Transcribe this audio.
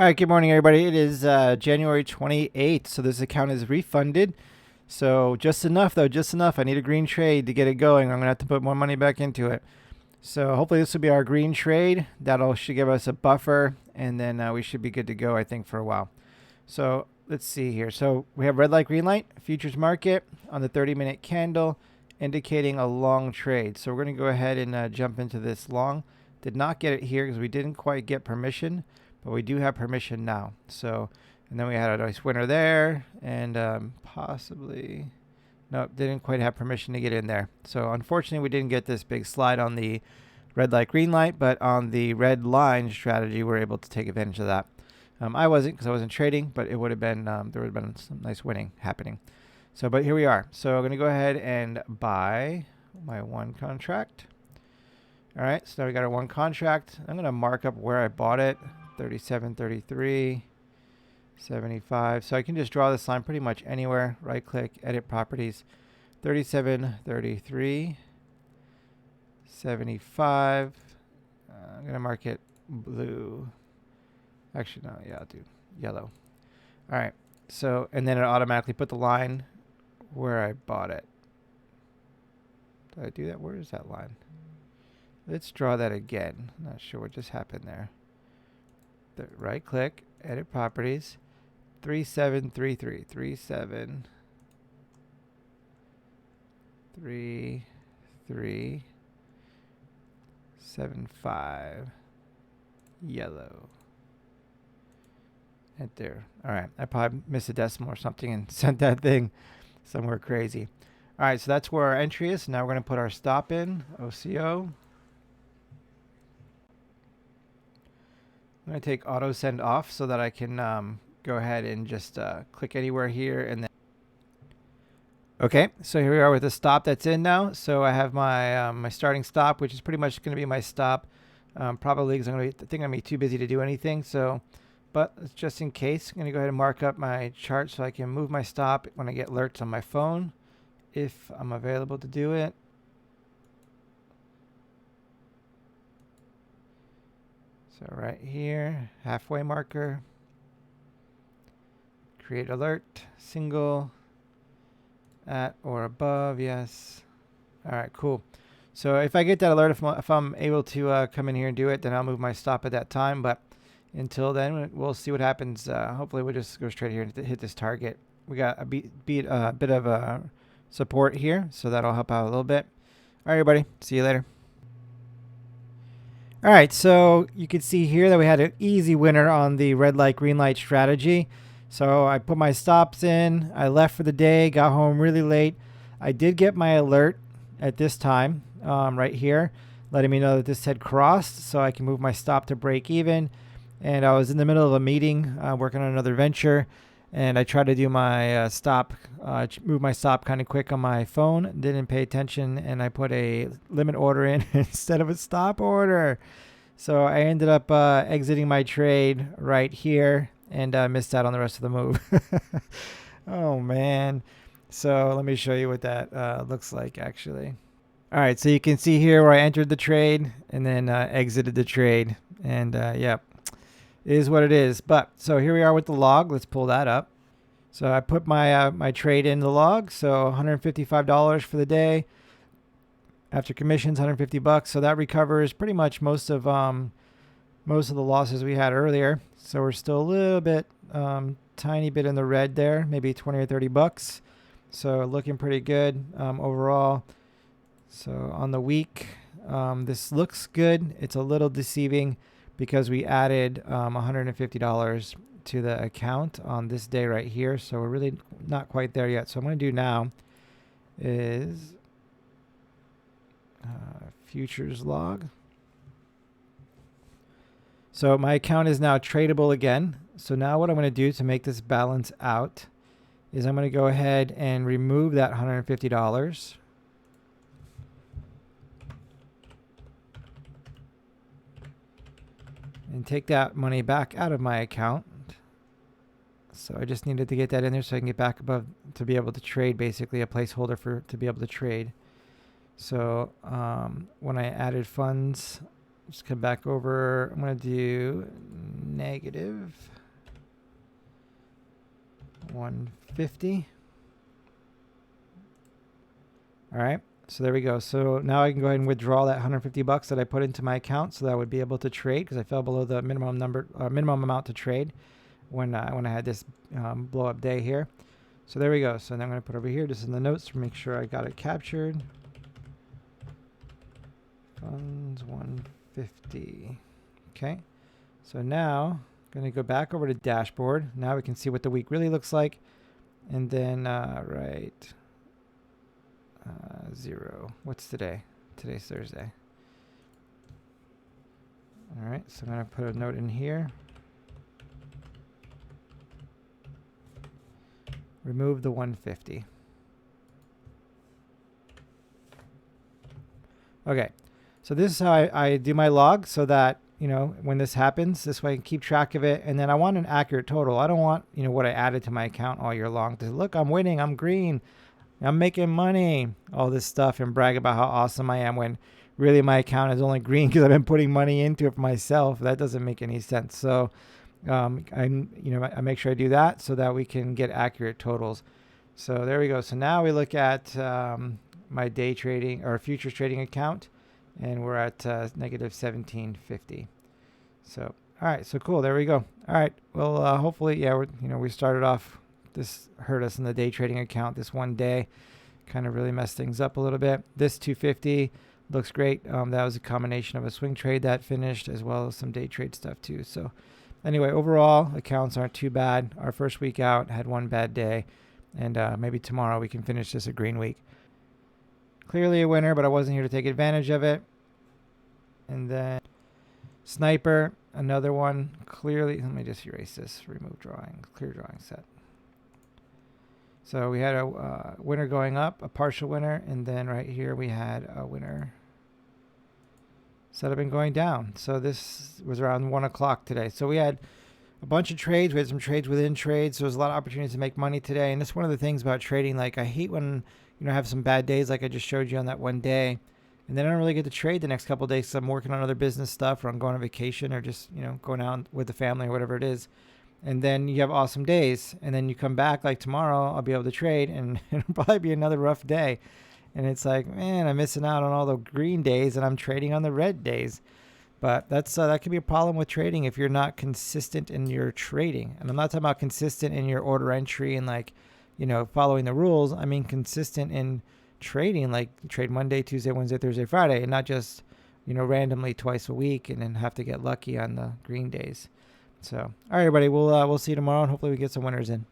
All right, good morning, everybody. It is January 28th, so this account is refunded. So just enough, though, just enough. I need a green trade to get it going. I'm going to have to put more money back into it. So hopefully this will be our green trade. That'll should give us a buffer, and then we should be good to go, I think, for a while. So let's see here. So we have red light, green light, futures market on the 30-minute candle, indicating a long trade. So we're going to go ahead and jump into this long. Did not get it here because we didn't quite get permission, but we do have permission now. So, and then we had a nice winner there, and possibly, no, didn't quite have permission to get in there. So unfortunately, we didn't get this big slide on the red light, green light, but on the red line strategy, we're able to take advantage of that. I wasn't because I wasn't trading, but it would have been, there would have been some nice winning happening. So, but here we are. So I'm going to go ahead and buy my one contract. All right, so now we got our one contract. I'm going to mark up where I bought it. 37, 33, 75. So I can just draw this line pretty much anywhere. Right click, edit properties. 37, 33, 75. I'm going to mark it blue. Actually, no, yeah, I'll do yellow. All right. So, and then it automatically put the line where I bought it. Did I do that? Where is that line? Let's draw that again. Not sure what just happened there. Right click, edit properties, 3733, 373375, yellow. Right there. All right, I probably missed a decimal or something and sent that thing somewhere crazy. All right, so that's where our entry is. Now we're going to put our stop in, OCO. I'm going to take auto send off so that I can go ahead and just click anywhere here and then. Okay, so here we are with the stop that's in now. So I have my my starting stop, which is pretty much going to be my stop, probably because I think I'm going to be too busy to do anything. So, but just in case, I'm going to go ahead and mark up my chart so I can move my stop when I get alerts on my phone, if I'm available to do it. So right here, halfway marker, create alert, single, at or above, yes. All right, cool. So if I get that alert, if I'm able to come in here and do it, then I'll move my stop at that time. But until then, we'll see what happens. Hopefully we'll just go straight here and hit this target. We got a bit of support here, so that'll help out a little bit. All right, everybody. See you later. All right, so you can see here that we had an easy winner on the red light, green light strategy. So I put my stops in, I left for the day, got home really late. I did get my alert at this time right here, letting me know that this had crossed, so I can move my stop to break even. And I was in the middle of a meeting working on another venture, and I tried to do my move my stop kind of quick on my phone, didn't pay attention, and I put a limit order in instead of a stop order. So I ended up exiting my trade right here and missed out on the rest of the move. Oh, man. So let me show you what that looks like, actually. All right, so you can see here where I entered the trade and then exited the trade. And yep. It is what it is. But so here we are with the log. Let's pull that up. So I put my my trade in the log. So $155 for the day. After commissions, $150. So that recovers pretty much most of the losses we had earlier. So we're still a little bit, tiny bit in the red there, maybe 20 or $30. So looking pretty good overall. So on the week, this looks good. It's a little deceiving, because we added $150 to the account on this day right here. So we're really not quite there yet. So what I'm going to do now is futures log. So my account is now tradable again. So now what I'm going to do to make this balance out is I'm going to go ahead and remove that $150. And take that money back out of my account. So I just needed to get that in there so I can get back above to be able to trade, basically a placeholder to be able to trade. So when I added funds Just come back over. I'm going to do negative 150. All right. So there we go. So now I can go ahead and withdraw that 150 bucks that I put into my account, so that I would be able to trade, because I fell below the minimum amount to trade when I had this blow up day here. So there we go. So now I'm going to put over here just in the notes to make sure I got it captured. Funds 150. Okay. So now I'm going to go back over to dashboard. Now we can see what the week really looks like. And then, right. 0. What's today? Today's Thursday. All right. So I'm going to put a note in here. Remove the 150. Okay. So this is how I do my log, so that, you know, when this happens, this way I can keep track of it. And then I want an accurate total. I don't want, you know, what I added to my account all year long to look, I'm winning, I'm green, I'm making money, all this stuff, and brag about how awesome I am, when really my account is only green because I've been putting money into it for myself. That doesn't make any sense. So I make sure I do that so that we can get accurate totals. So there we go. So now we look at my day trading or futures trading account, and we're at negative 1750. So, all right. So cool. There we go. All right. Well, hopefully, yeah, we started off, this hurt us in the day trading account this one day, kind of really messed things up a little bit. This 250 looks great. That was a combination of a swing trade that finished, as well as some day trade stuff too. So anyway, overall accounts aren't too bad. Our first week out had one bad day, and maybe tomorrow we can finish this a green week. Clearly a winner, but I wasn't here to take advantage of it. And then Sniper, another one. Clearly, let me just erase this. Remove drawing. Clear drawing set. So we had a winner going up, a partial winner, and then right here we had a winner set up and going down. So this was around 1 o'clock today. So we had a bunch of trades. We had some trades within trades. So there's a lot of opportunities to make money today. And that's one of the things about trading. Like, I hate when, I have some bad days like I just showed you on that one day, and then I don't really get to trade the next couple of days because I'm working on other business stuff, or I'm going on vacation, or just, going out with the family or whatever it is. And then you have awesome days, and then you come back like tomorrow, I'll be able to trade, and it'll probably be another rough day. And it's like, man, I'm missing out on all the green days, and I'm trading on the red days. But that's that could be a problem with trading if you're not consistent in your trading. And I'm not talking about consistent in your order entry and following the rules. I mean consistent in trading, like trade Monday, Tuesday, Wednesday, Thursday, Friday, and not just randomly twice a week and then have to get lucky on the green days. So, all right, everybody, we'll see you tomorrow, and hopefully we get some winners in.